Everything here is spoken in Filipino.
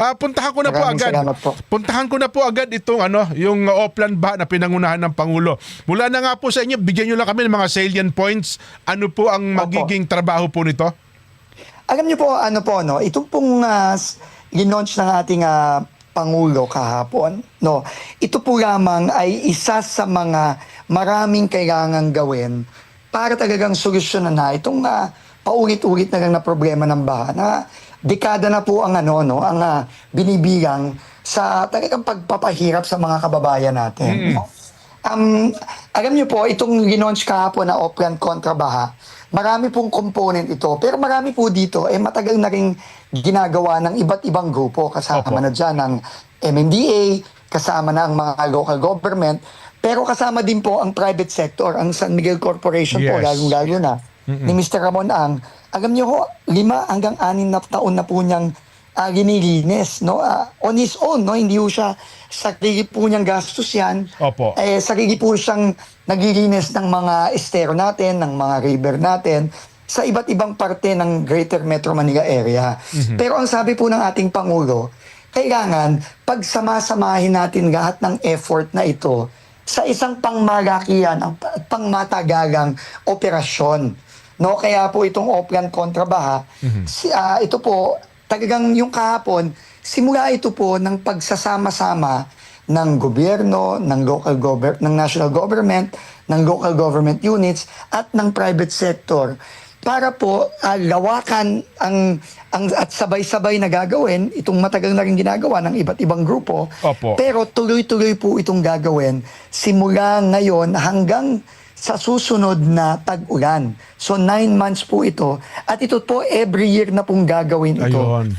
Puntahan ko na po Maraming agad. salamat po. Puntahan ko na po agad itong yung Oplan ba na pinangunahan ng Pangulo. Mula na nga po sa inyo, bigyan nyo lang kami ng mga salient points. Ano po ang magiging trabaho po nito? Alam niyo po, no, itong pong launch ng ating Pangulo kahapon, no, ito po lamang ay isa sa mga maraming kailangang gawin para talagang solusyonan na itong paulit-ulit na lang na problema ng baha na dekada na po ang ang binibilang sa talagang pagpapahirap sa mga kababayan natin. No? Alam niyo po, itong launch kahapon na Oplan kontra baha, marami pong component ito. Pero marami po dito, matagal na rin ginagawa ng iba't ibang grupo. Kasama na dyan ng MMDA, kasama na ang mga local government, pero kasama din po ang private sector, ang San Miguel Corporation po, Yes. lalong-lalo na, ni Mr. Ramon Ang. Alam niyo ho, 5 hanggang 6 na taon na po niyang ginilinis, no? On his own, no? Hindi po siya, sarili po niyang gastos yan. Opo. Sarili po siyang naglilinis ng mga estero natin, ng mga river natin, sa iba't ibang parte ng Greater Metro Manila area. Pero ang sabi po ng ating Pangulo, kailangan pagsamasamahin natin lahat ng effort na ito sa isang pangmalakihan, ang pangmatagalang operasyon. No, kaya po itong Oplan kontra baha, ito po talagang yung kahapon, simula ito po ng pagsasama-sama ng gobyerno, ng ng national government, ng local government units at ng private sector para po lawakan at sabay-sabay na gagawin itong matagal na rin ginagawa ng iba't ibang grupo. Opo. Pero tuloy-tuloy po itong gagawin simula ngayon hanggang sa susunod na tag-ulan. So 9 months po ito. At ito po every year na pong gagawin ito. Ayun.